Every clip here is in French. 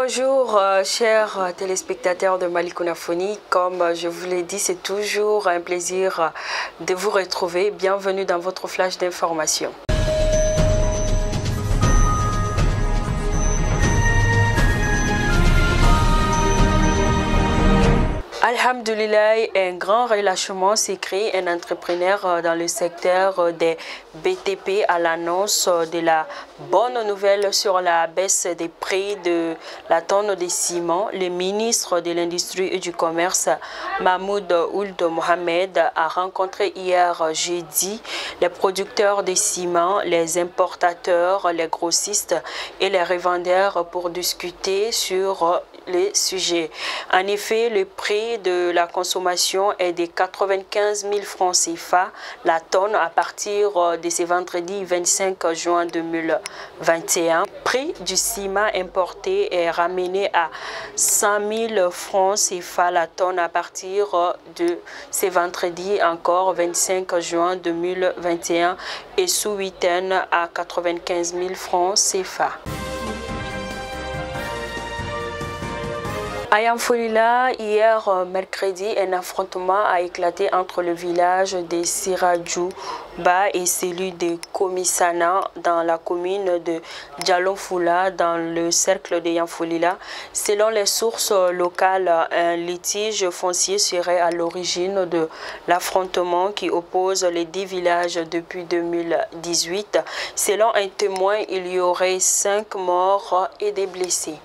Bonjour chers téléspectateurs de Malikonaphonie, comme je vous l'ai dit, c'est toujours un plaisir de vous retrouver. Bienvenue dans votre flash d'information. Alhamdulillah, un grand relâchement s'est créé. Un entrepreneur dans le secteur des BTP à l'annonce de la bonne nouvelle sur la baisse des prix de la tonne de ciment. Le ministre de l'Industrie et du Commerce, Mahmoud Ould Mohamed, a rencontré hier jeudi les producteurs de ciment, les importateurs, les grossistes et les revendeurs pour discuter sur les sujets. En effet, le prix de la consommation est de 95 000 francs CFA la tonne à partir de ce vendredi 25 juin 2021. Le prix du ciment importé est ramené à 100 000 francs CFA la tonne à partir de ce vendredi encore 25 juin 2021 et sous huitaine à 95 000 francs CFA. À Yanfolila, hier mercredi, un affrontement a éclaté entre le village de Siradjouba et celui de Komissana dans la commune de Djalonfoula dans le cercle de Yanfolila. Selon les sources locales, un litige foncier serait à l'origine de l'affrontement qui oppose les 10 villages depuis 2018. Selon un témoin, il y aurait 5 morts et des blessés.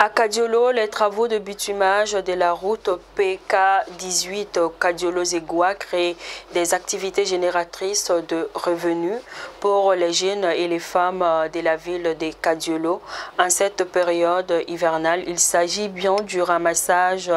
À Kadiolo, les travaux de bitumage de la route PK18 Kadiolo-Zegwa créent des activités génératrices de revenus pour les jeunes et les femmes de la ville de Kadiolo. En cette période hivernale, il s'agit bien du ramassage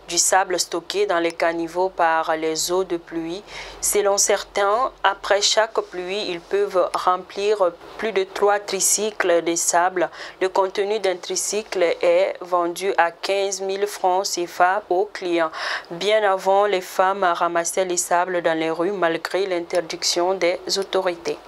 du sable stocké dans les caniveaux par les eaux de pluie. Selon certains, après chaque pluie, ils peuvent remplir plus de 3 tricycles de sable. Le contenu d'un tricycle est vendu à 15 000 francs CFA aux clients. Bien avant, les femmes ramassaient les sables dans les rues malgré l'interdiction des autorités.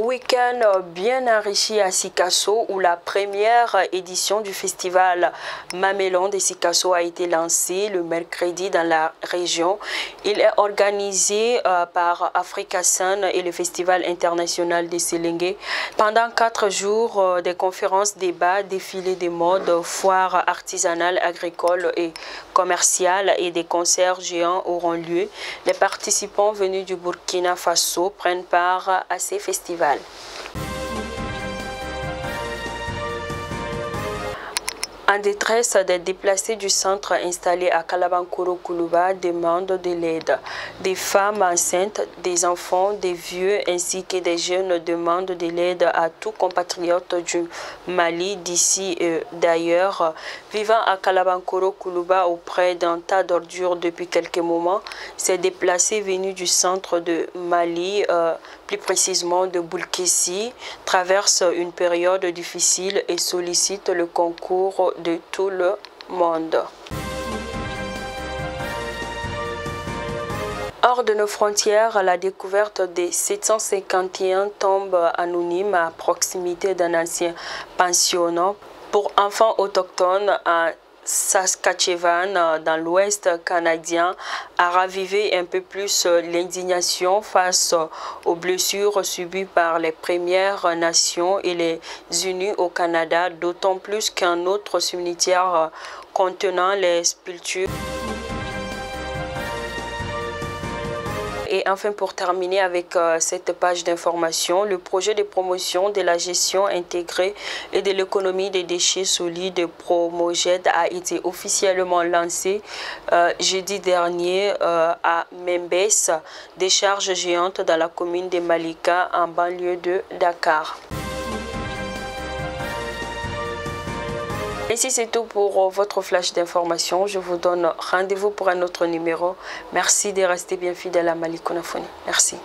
Week-end bien enrichi à Sikasso où la première édition du festival Mamelon de Sikasso a été lancée le mercredi dans la région. Il est organisé par Africa Sun et le Festival international de Selengue. Pendant 4 jours, des conférences, débats, défilés de mode, foires artisanales, agricoles et commerciales et des concerts géants auront lieu. Les participants venus du Burkina Faso prennent part à ces festivals. En détresse, des déplacés du centre installé à Kalabankoro-Koulouba demandent de l'aide. Des femmes enceintes, des enfants, des vieux ainsi que des jeunes demandent de l'aide à tous compatriotes du Mali, d'ici et d'ailleurs. Vivant à Kalabankoro-Koulouba auprès d'un tas d'ordures depuis quelques moments, ces déplacés venus du centre de Mali, plus précisément de Boulkessi, traversent une période difficile et sollicitent le concours de tout le monde. Hors de nos frontières, la découverte des 751 tombes anonymes à proximité d'un ancien pensionnat pour enfants autochtones à Saskatchewan, dans l'ouest canadien, a ravivé un peu plus l'indignation face aux blessures subies par les Premières Nations et les Unis au Canada, d'autant plus qu'un autre cimetière contenant les sculptures. Et enfin, pour terminer avec cette page d'information, le projet de promotion de la gestion intégrée et de l'économie des déchets solides Promoged a été officiellement lancé jeudi dernier à Membès, décharge géante dans la commune de Malika en banlieue de Dakar. Ainsi, c'est tout pour votre flash d'information. Je vous donne rendez-vous pour un autre numéro. Merci de rester bien fidèle à Malikonaphonie. Merci.